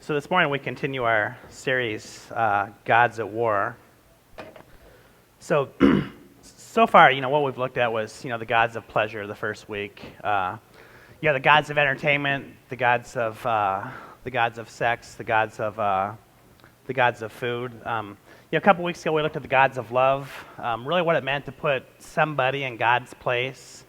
So this morning we continue our series, Gods at War. So, so far, what we've looked at was, the gods of pleasure the first week. The gods of entertainment, the gods of sex, the gods of food. A couple weeks ago we looked at the gods of love. Really, what it meant to put somebody in God's place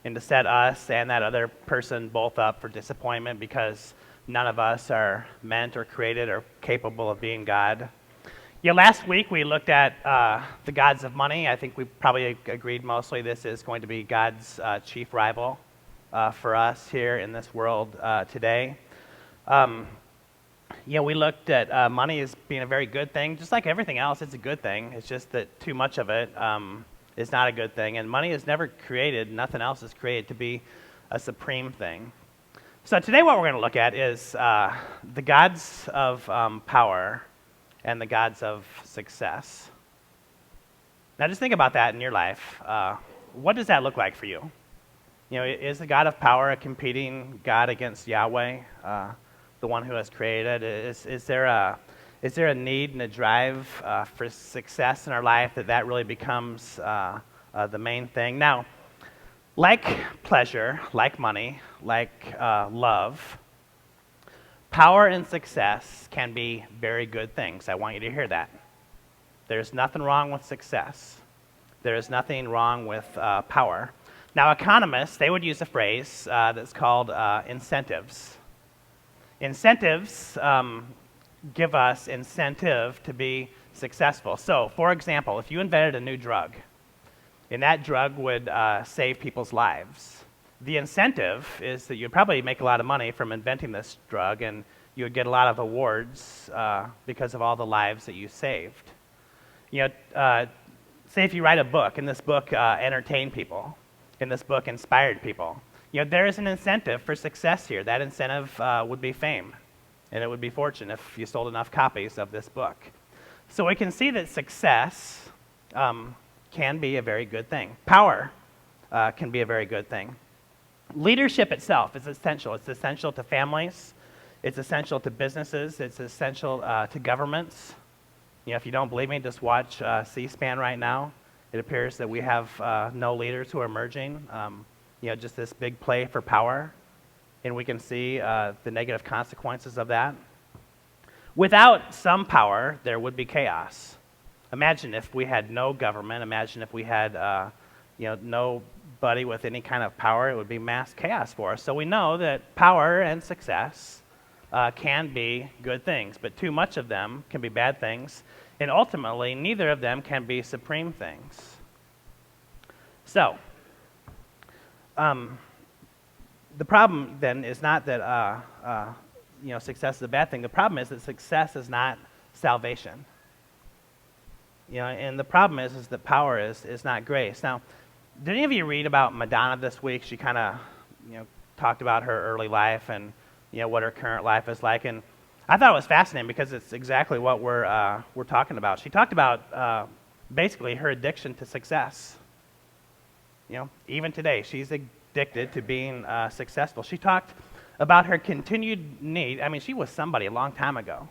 and to set us and that other person both up for disappointment because none of us are meant or created or capable of being God. Last week we looked at the gods of money. I think we probably agreed mostly this is going to be God's chief rival for us here in this world today. We looked at money as being a very good thing. Just like everything else, it's a good thing. It's just that too much of it is not a good thing. And money is never created, nothing else is created to be a supreme thing. So today what we're going to look at is the gods of power and the gods of success. Now just think about that in your life. What does that look like for you? Is the God of power a competing God against Yahweh, the one who has created? Is there a need and a drive for success in our life that really becomes the main thing? Now, like pleasure, like money, like love, power and success can be very good things. I want you to hear that. There's nothing wrong with success. There is nothing wrong with power. Now, economists, they would use a phrase that's called incentives. Incentives give us incentive to be successful. So, for example, if you invented a new drug, and that drug would save people's lives, the incentive is that you'd probably make a lot of money from inventing this drug, and you would get a lot of awards because of all the lives that you saved. Say if you write a book, and this book entertained people, and this book inspired people, there is an incentive for success here. That incentive would be fame, and it would be fortune if you sold enough copies of this book. So we can see that success can be a very good thing. Power can be a very good thing. Leadership itself is essential. It's essential to families. It's essential to businesses. It's essential to governments. If you don't believe me, just watch C-SPAN right now. It appears that we have no leaders who are emerging. Just this big play for power, and we can see the negative consequences of that. Without some power, there would be chaos. Imagine if we had no government. Imagine if we had nobody with any kind of power. It would be mass chaos for us. So we know that power and success can be good things, but too much of them can be bad things, and ultimately neither of them can be supreme things. So the problem then is not that success is a bad thing. The problem is that success is not salvation. And the problem is that power is not grace. Now, did any of you read about Madonna this week? She kind of talked about her early life and what her current life is like, and I thought it was fascinating because it's exactly what we're talking about. She talked about basically her addiction to success. Even today, she's addicted to being successful. She talked about her continued need. I mean, she was somebody a long time ago.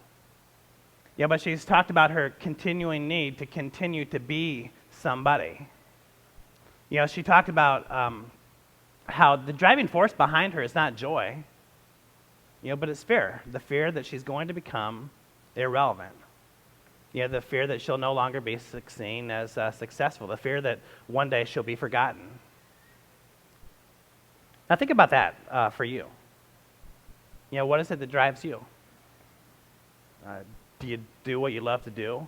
But she's talked about her continuing need to continue to be somebody. She talked about how the driving force behind her is not joy, but it's fear. The fear that she's going to become irrelevant. The fear that she'll no longer be seen as successful. The fear that one day she'll be forgotten. Now think about that for you. What is it that drives you? Do you do what you love to do?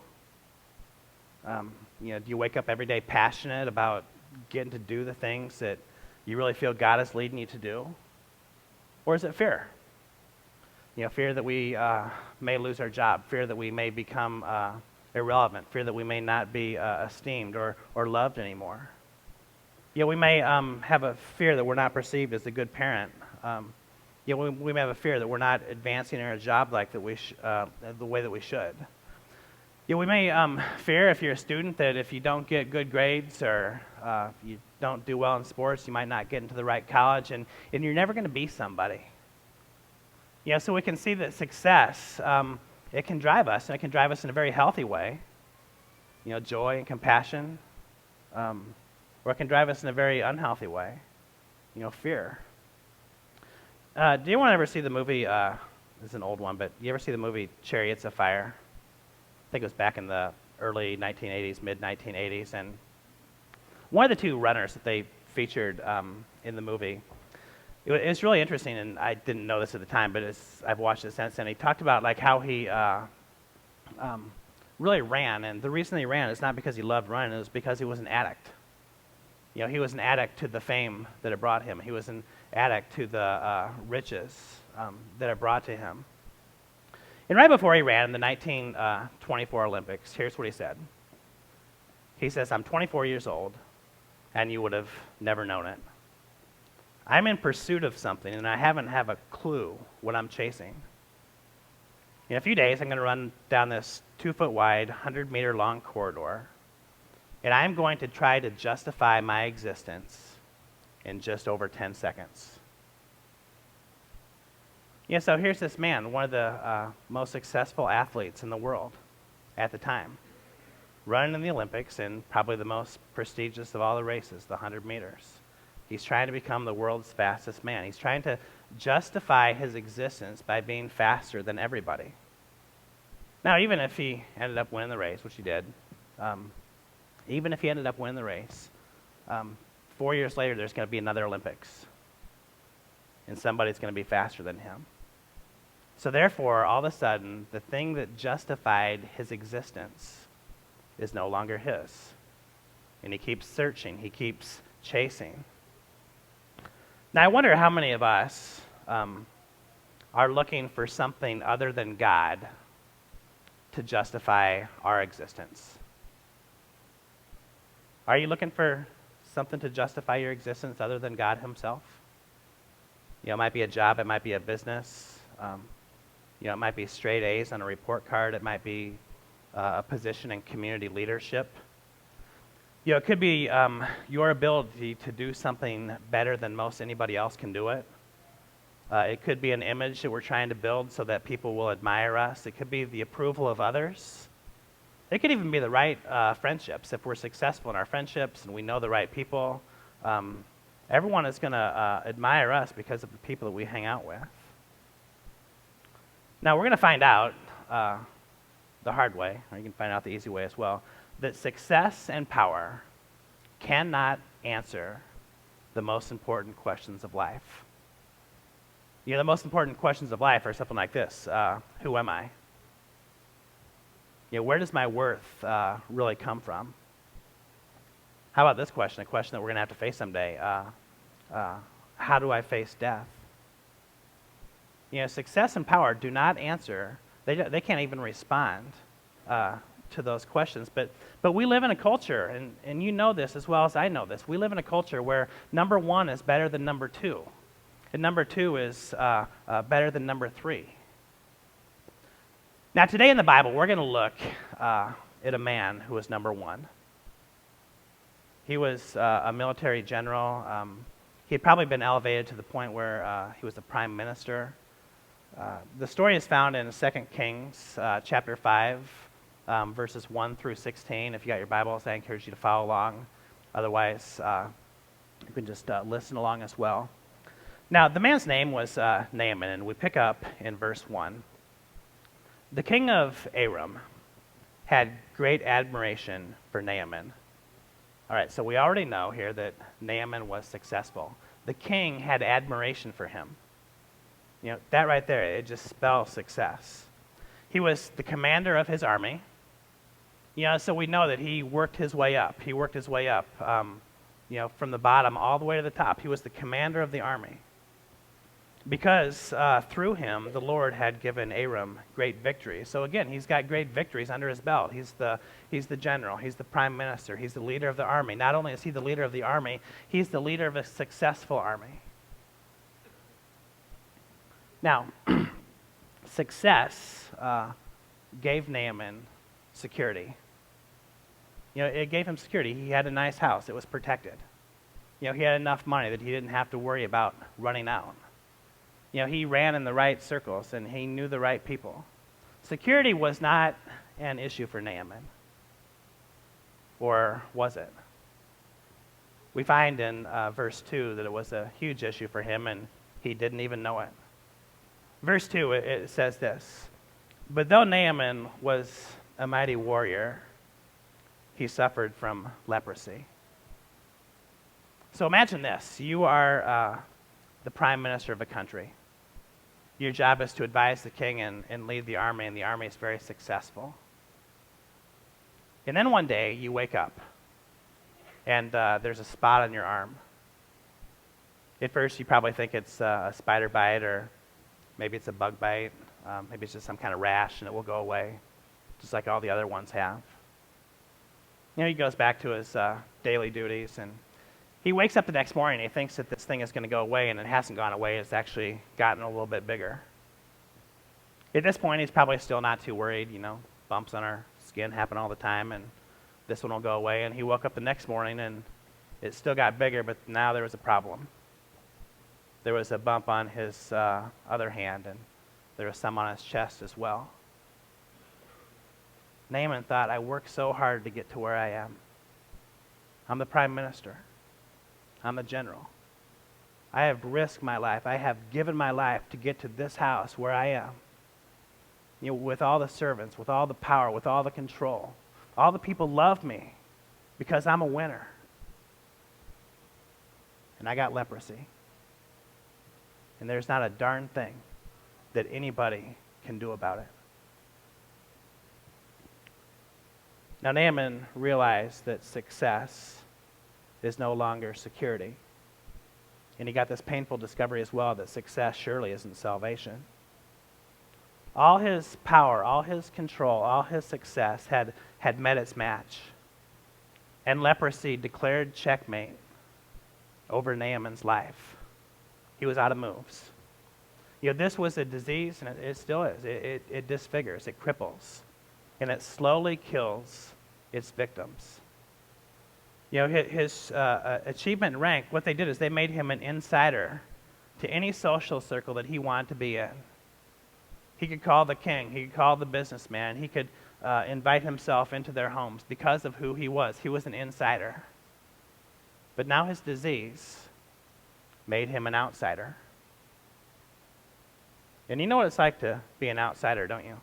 Do you wake up every day passionate about getting to do the things that you really feel God is leading you to do? Or is it fear? Fear that we may lose our job, fear that we may become irrelevant, fear that we may not be esteemed or loved anymore. We may have a fear that we're not perceived as a good parent. We may have a fear that we're not advancing in our job like that the way that we should. We may fear, if you're a student, that if you don't get good grades or you don't do well in sports, you might not get into the right college, and you're never going to be somebody. So we can see that success, it can drive us, and it can drive us in a very healthy way, joy and compassion, or it can drive us in a very unhealthy way, fear. Do you ever see the movie, this is an old one, but you ever see the movie Chariots of Fire? I think it was back in the early 1980s, mid-1980s, and one of the two runners that they featured in the movie, it's really interesting, and I didn't know this at the time, but I've watched it since, and he talked about like how he really ran, and the reason he ran is not because he loved running, it was because he was an addict. He was an addict to the fame that it brought him. He was an addict to the riches that it brought to him. And right before he ran in the 1924 Olympics, here's what he said. He says, "I'm 24 years old, and you would have never known it. I'm in pursuit of something, and I haven't have a clue what I'm chasing. In a few days, I'm going to run down this 2-foot wide, 100-meter long corridor, and I'm going to try to justify my existence in just over 10 seconds." So here's this man, one of the most successful athletes in the world at the time, running in the Olympics in probably the most prestigious of all the races, the 100 meters. He's trying to become the world's fastest man. He's trying to justify his existence by being faster than everybody. Now, even if he ended up winning the race, which he did, even if he ended up winning the race, 4 years later there's going to be another Olympics, and somebody's going to be faster than him. So therefore, all of a sudden, the thing that justified his existence is no longer his. And he keeps searching, he keeps chasing. Now, I wonder how many of us are looking for something other than God to justify our existence. Are you looking for something to justify your existence other than God himself? It might be a job, it might be a business, it might be straight A's on a report card, it might be a position in community leadership. It could be your ability to do something better than most anybody else can do it. It could be an image that we're trying to build so that people will admire us. It could be the approval of others. It could even be the right friendships. If we're successful in our friendships and we know the right people, everyone is going to admire us because of the people that we hang out with. Now, we're going to find out the hard way, or you can find out the easy way as well, that success and power cannot answer the most important questions of life. The most important questions of life are something like this. Who am I? Where does my worth really come from? How about this question, a question that we're going to have to face someday? How do I face death? Success and power do not answer, they can't even respond to those questions. But we live in a culture, and you know this as well as I know this. We live in a culture where number one is better than number two, and number two is better than number three. Now, today in the Bible, we're going to look at a man who was number one. He was a military general. He had probably been elevated to the point where he was a prime minister. The story is found in 2 Kings chapter 5, verses 1 through 16. If you got your Bibles, I encourage you to follow along. Otherwise, you can just listen along as well. Now, the man's name was Naaman, and we pick up in verse 1. The king of Aram had great admiration for Naaman. All right, so we already know here that Naaman was successful. The king had admiration for him. That right there, it just spells success. He was the commander of his army. So we know that he worked his way up. He worked his way up, from the bottom all the way to the top. He was the commander of the army. Because through him, the Lord had given Aram great victories. So again, he's got great victories under his belt. He's the general. He's the prime minister. He's the leader of the army. Not only is he the leader of the army, he's the leader of a successful army. Now, success gave Naaman security. It gave him security. He had a nice house. It was protected. He had enough money that he didn't have to worry about running out. He ran in the right circles and he knew the right people. Security was not an issue for Naaman. Or was it? We find in verse 2 that it was a huge issue for him and he didn't even know it. Verse 2, it says this: "But though Naaman was a mighty warrior, he suffered from leprosy." So imagine this. You are the prime minister of a country. Your job is to advise the king and lead the army, and the army is very successful. And then one day you wake up, and there's a spot on your arm. At first you probably think it's a spider bite, or maybe it's a bug bite. Maybe it's just some kind of rash, and it will go away, just like all the other ones have. He goes back to his daily duties, and he wakes up the next morning and he thinks that this thing is going to go away, and it hasn't gone away. It's actually gotten a little bit bigger. At this point, he's probably still not too worried. Bumps on our skin happen all the time, and this one will go away. And he woke up the next morning and it still got bigger, but now there was a problem. There was a bump on his other hand, and there was some on his chest as well. Naaman thought, I worked so hard to get to where I am. I'm the prime minister. I'm the general. I have risked my life. I have given my life to get to this house where I am. With all the servants, with all the power, with all the control. All the people love me because I'm a winner. And I got leprosy. And there's not a darn thing that anybody can do about it. Now Naaman realized that success is no longer security. And he got this painful discovery as well that success surely isn't salvation. All his power, all his control, all his success had met its match. And leprosy declared checkmate over Naaman's life. He was out of moves. This was a disease, and it still is. It disfigures, it cripples, and it slowly kills its victims. His achievement rank, what they did is they made him an insider to any social circle that he wanted to be in. He could call the king, he could call the businessman, he could invite himself into their homes because of who he was. He was an insider. But now his disease made him an outsider. And you know what it's like to be an outsider, don't you?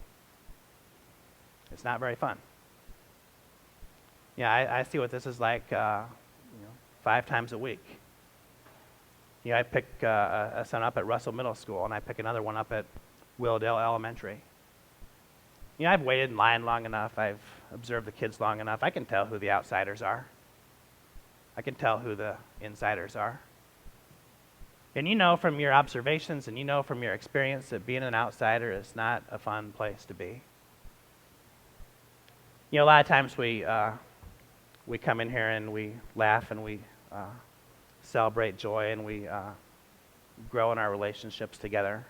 It's not very fun. I see what this is like 5 times a week. I pick a son up at Russell Middle School, and I pick another one up at Willdale Elementary. I've waited in line long enough. I've observed the kids long enough. I can tell who the outsiders are. I can tell who the insiders are. And from your observations and from your experience that being an outsider is not a fun place to be. A lot of times we come in here and we laugh and we celebrate joy and we grow in our relationships together.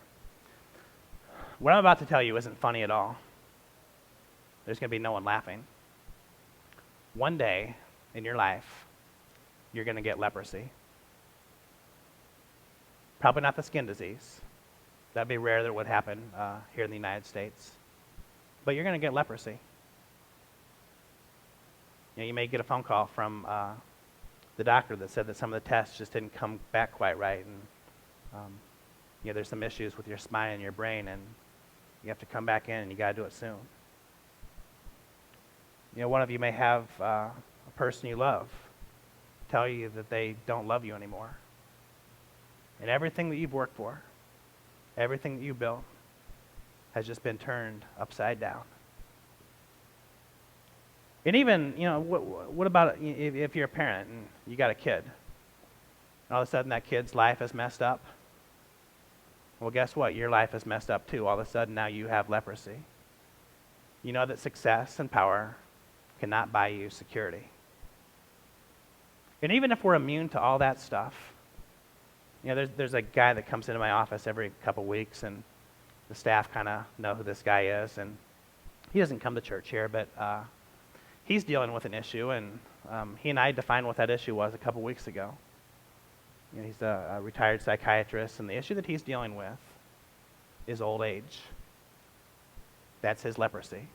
What I'm about to tell you isn't funny at all. There's going to be no one laughing. One day in your life, you're going to get leprosy. Probably not the skin disease. That'd be rare that it would happen here in the United States. But you're going to get leprosy. You may get a phone call from the doctor that said that some of the tests just didn't come back quite right, and there's some issues with your spine and your brain, and you have to come back in, and you got to do it soon. One of you may have a person you love tell you that they don't love you anymore, and everything that you've worked for, everything that you built, has just been turned upside down. And even, what about if you're a parent and you got a kid, and all of a sudden that kid's life is messed up? Well, guess what? Your life is messed up too. All of a sudden now you have leprosy. You know that success and power cannot buy you security. And even if we're immune to all that stuff, there's a guy that comes into my office every couple weeks, and the staff kind of know who this guy is, and he doesn't come to church here, but he's dealing with an issue, and he and I defined what that issue was a couple weeks ago. He's a retired psychiatrist, and the issue that he's dealing with is old age. That's his leprosy.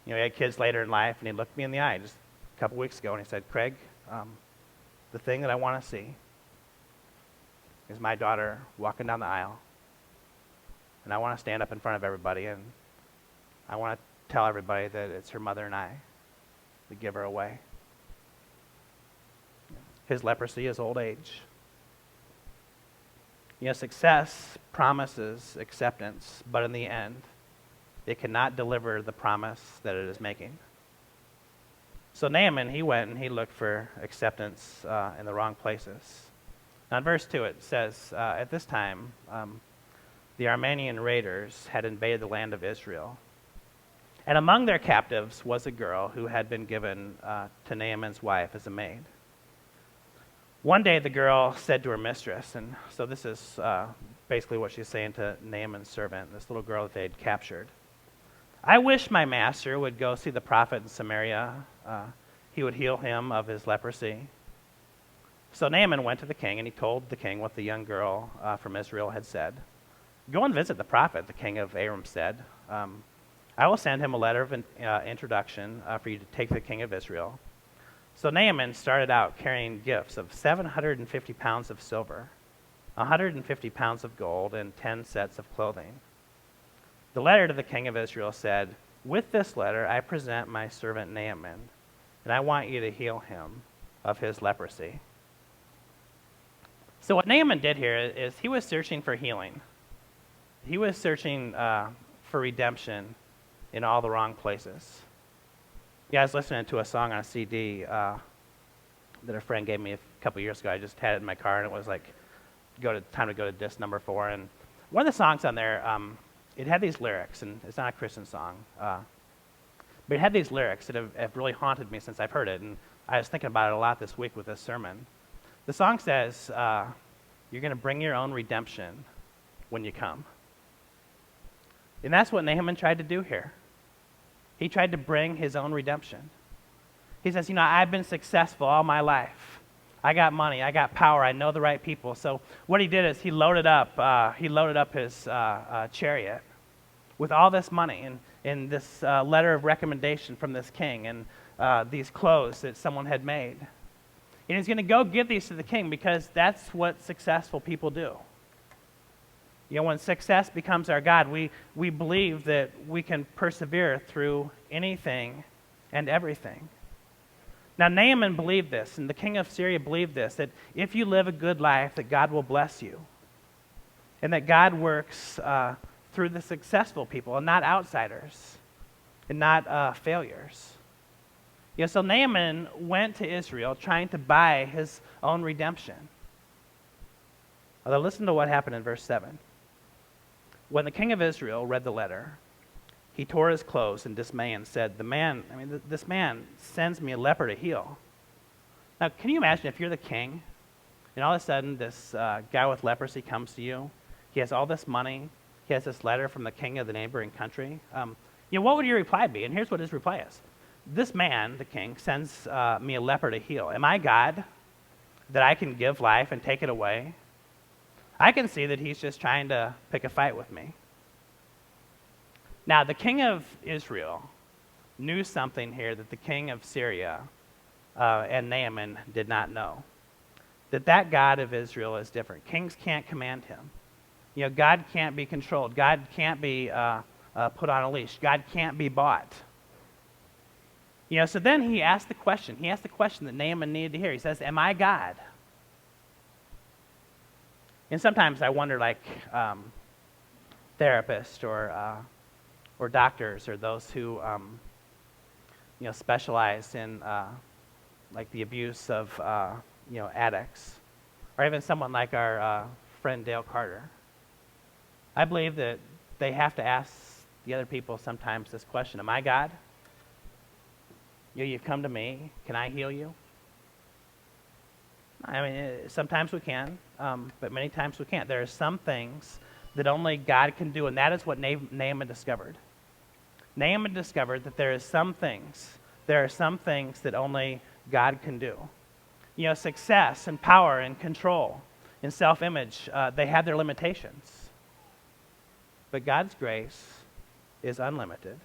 He had kids later in life, and he looked me in the eye just a couple weeks ago, and he said, Craig, the thing that I want to see is my daughter walking down the aisle, and I want to stand up in front of everybody, and I want to tell everybody that it's her mother and I that give her away. His leprosy is old age. Success promises acceptance, but in the end, it cannot deliver the promise that it is making. So Naaman, he went and he looked for acceptance in the wrong places. Now in verse 2 it says, at this time, the Aramean raiders had invaded the land of Israel. And among their captives was a girl who had been given to Naaman's wife as a maid. One day the girl said to her mistress, and so this is basically what she's saying to Naaman's servant, this little girl that they had captured. I wish my master would go see the prophet in Samaria. He would heal him of his leprosy. So Naaman went to the king, and he told the king what the young girl from Israel had said. Go and visit the prophet, the king of Aram said. I will send him a letter of introduction for you to take to the king of Israel. So Naaman started out carrying gifts of 750 pounds of silver, 150 pounds of gold, and 10 sets of clothing. The letter to the king of Israel said, with this letter I present my servant Naaman, and I want you to heal him of his leprosy. So what Naaman did here is he was searching for healing. He was searching for redemption in all the wrong places. Yeah, I was listening to a song on a CD that a friend gave me a couple years ago. I just had it in my car, and it was like, time to go to disc number 4. And one of the songs on there, it had these lyrics, and it's not a Christian song, but it had these lyrics that have really haunted me since I've heard it, and I was thinking about it a lot this week with this sermon. The song says, you're going to bring your own redemption when you come. And that's what Naaman tried to do here. He tried to bring his own redemption. He says, I've been successful all my life. I got money, I got power, I know the right people. So what he did is he loaded up his chariot with all this money and this letter of recommendation from this king and these clothes that someone had made. And he's going to go give these to the king because that's what successful people do. When success becomes our God, we believe that we can persevere through anything and everything. Now, Naaman believed this, and the king of Syria believed this, that if you live a good life, that God will bless you, and that God works through the successful people and not outsiders and not failures. So Naaman went to Israel trying to buy his own redemption. Although listen to what happened in verse 7. When the king of Israel read the letter, he tore his clothes in dismay and said, this man sends me a leper to heal. Now, can you imagine if you're the king, and all of a sudden this guy with leprosy comes to you? He has all this money. He has this letter from the king of the neighboring country. What would your reply be? And here's what his reply is. This man, the king, sends me a leper to heal. Am I God that I can give life and take it away? I can see that he's just trying to pick a fight with me. Now, the king of Israel knew something here that the king of Syria and Naaman did not know. That God of Israel is different. Kings can't command him. God can't be controlled. God can't be put on a leash. God can't be bought. So then he asked the question. He asked the question that Naaman needed to hear. He says, am I God? And sometimes I wonder, therapists or doctors or those who, specialize in, the abuse of, addicts, or even someone like our friend Dale Carter. I believe that they have to ask the other people sometimes this question: am I God? You've come to me. Can I heal you? Sometimes we can, but many times we can't. There are some things that only God can do, and that is what Naaman discovered. Naaman discovered that there are some things that only God can do. Success and power and control and self-image, they have their limitations. but God's grace is unlimited.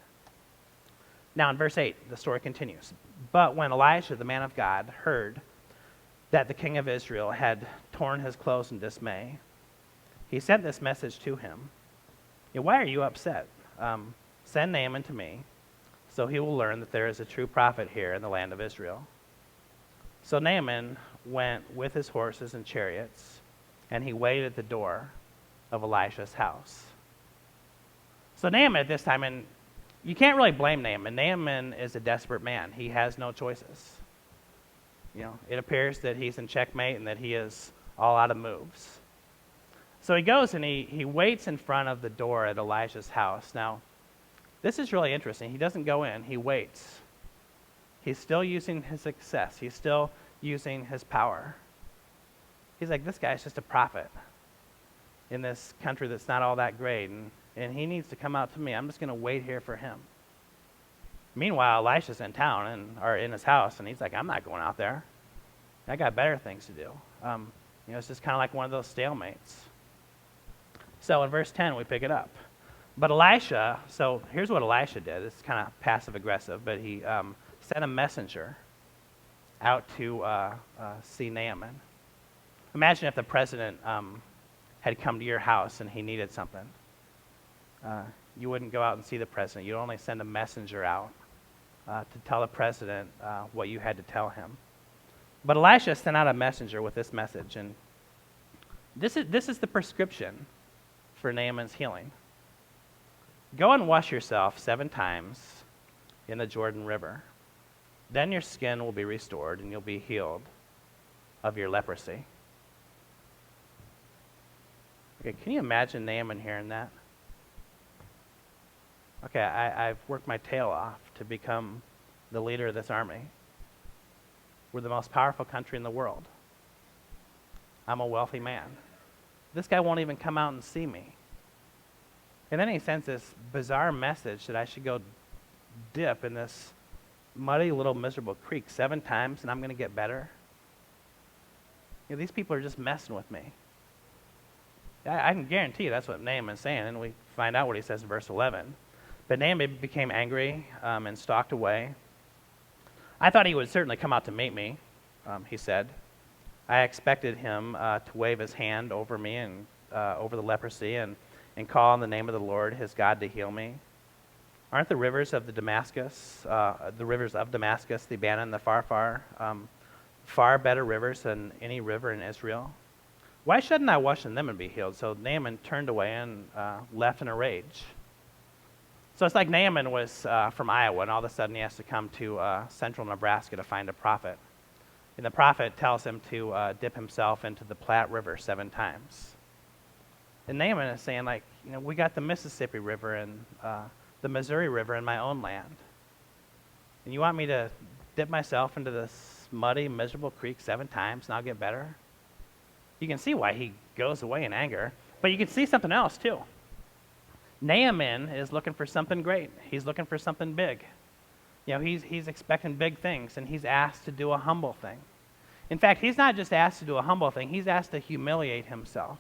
Now, in verse 8, the story continues. But when Elisha, the man of God, heard that the king of Israel had torn his clothes in dismay, he sent this message to him. Why are you upset? Send Naaman to me, so he will learn that there is a true prophet here in the land of Israel. So Naaman went with his horses and chariots, and he waited at the door of Elisha's house. So Naaman at this time, and you can't really blame Naaman. Naaman is a desperate man. He has no choices. It appears that he's in checkmate and that he is all out of moves. So he goes and he waits in front of the door at Elisha's house. Now, this is really interesting. He doesn't go in. He waits. He's still using his success. He's still using his power. He's like, this guy's just a prophet in this country that's not all that great, and he needs to come out to me. I'm just going to wait here for him. Meanwhile, Elisha's in town or in his house, and he's like, I'm not going out there. I got better things to do. It's just kind of like one of those stalemates. So in verse 10, we pick it up. But Elisha, so here's what Elisha did. It's kind of passive-aggressive, but he sent a messenger out to see Naaman. Imagine if the president had come to your house and he needed something. You wouldn't go out and see the president. You'd only send a messenger out to tell the president what you had to tell him. But Elisha sent out a messenger with this message, and this is the prescription for Naaman's healing. Go and wash yourself 7 times in the Jordan River. Then your skin will be restored, and you'll be healed of your leprosy. Okay, can you imagine Naaman hearing that? Okay, I've worked my tail off to become the leader of this army. We're the most powerful country in the world. I'm a wealthy man. This guy won't even come out and see me. And then he sends this bizarre message that I should go dip in this muddy little miserable creek 7 times and I'm going to get better. These people are just messing with me. I can guarantee you that's what Naaman's saying, and we find out what he says in verse 11. But Naaman became angry and stalked away. I thought he would certainly come out to meet me, he said. I expected him to wave his hand over me and over the leprosy and call on the name of the Lord, his God, to heal me. Aren't the rivers of Damascus, the Abana, the far better rivers than any river in Israel? Why shouldn't I wash in them and be healed? So Naaman turned away and left in a rage. So it's like Naaman was from Iowa, and all of a sudden he has to come to central Nebraska to find a prophet. And the prophet tells him to dip himself into the Platte River 7 times. And Naaman is saying, we got the Mississippi River and the Missouri River in my own land. And you want me to dip myself into this muddy, miserable creek 7 times and I'll get better? You can see why he goes away in anger. But you can see something else, too. Naaman is looking for something great. He's looking for something big. He's expecting big things, and he's asked to do a humble thing. In fact, he's not just asked to do a humble thing, he's asked to humiliate himself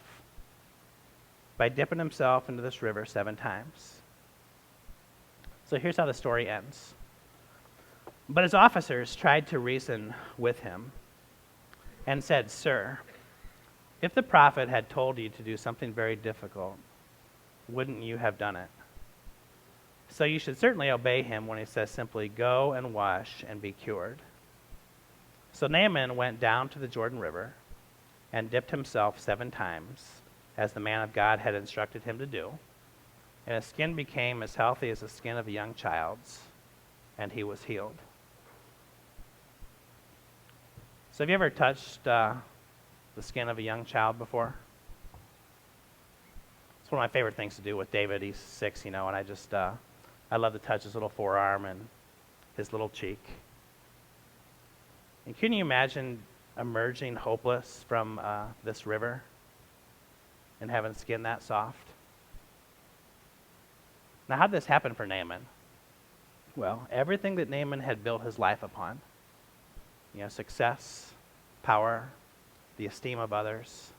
by dipping himself into this river 7 times. So here's how the story ends. But his officers tried to reason with him and said, Sir, if the prophet had told you to do something very difficult, wouldn't you have done it? So you should certainly obey him when he says simply, go and wash and be cured. So Naaman went down to the Jordan River and dipped himself 7 times, as the man of God had instructed him to do. And his skin became as healthy as the skin of a young child's, and he was healed. So have you ever touched the skin of a young child before? It's one of my favorite things to do with David. He's 6, and I love to touch his little forearm and his little cheek. And can you imagine emerging hopeless from this river and having skin that soft? Now, how did this happen for Naaman? Well, everything that Naaman had built his life upon, success, power, the esteem of others,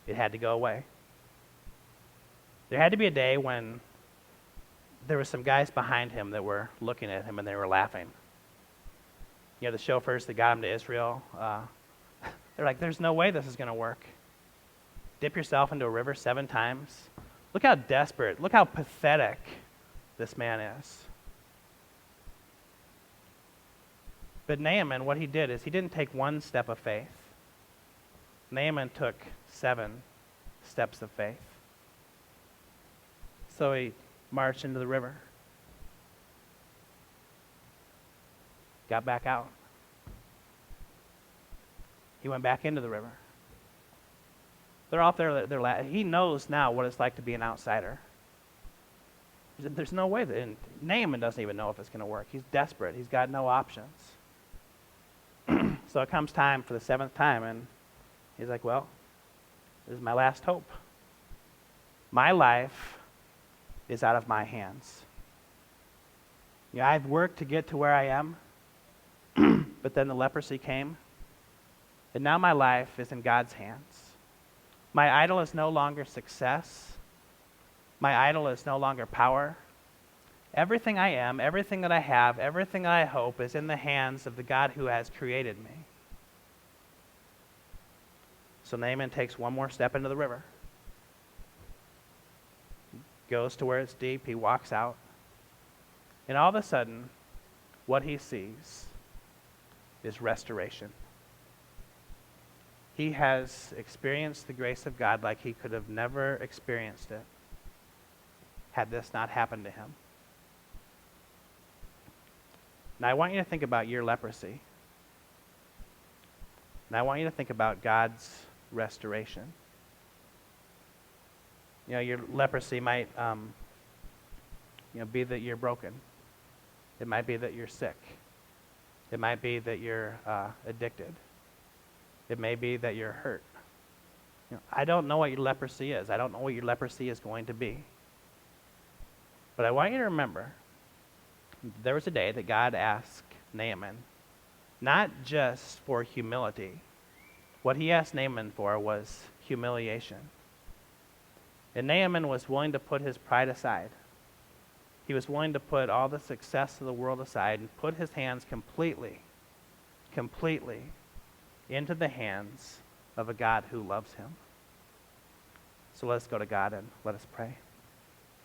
it had to go away. There had to be a day when there were some guys behind him that were looking at him and they were laughing. You know, the chauffeurs that got him to Israel, they're like, there's no way this is going to work. Dip yourself into a river 7 times. Look how desperate, look how pathetic this man is. But Naaman, what he did is he didn't take 1 step of faith. Naaman took 7 steps of faith. So he marched into the river, got back out. He went back into the river. They're out there, he knows now what it's like to be an outsider. There's no way and Naaman doesn't even know if it's going to work. He's desperate. He's got no options. So it comes time for the 7th time, and he's like, well, this is my last hope. My life is out of my hands. You know, I've worked to get to where I am, but then the leprosy came, and now my life is in God's hands. My idol is no longer success. My idol is no longer power. Everything I am, everything that I have, everything that I hope is in the hands of the God who has created me. So Naaman takes 1 more step into the river, goes to where it's deep, he walks out, and all of a sudden, what he sees is restoration. He has experienced the grace of God like he could have never experienced it had this not happened to him. Now I want you to think about your leprosy. And I want you to think about God's restoration. You know, your leprosy might be that you're broken. It might be that you're sick. It might be that you're addicted. It may be that you're hurt. You know, I don't know what your leprosy is. I don't know what your leprosy is going to be. But I want you to remember, there was a day that God asked Naaman, not just for humility. What he asked Naaman for was humiliation. And Naaman was willing to put his pride aside. He was willing to put all the success of the world aside and put his hands completely into the hands of a God who loves him. So let's go to God and let us pray.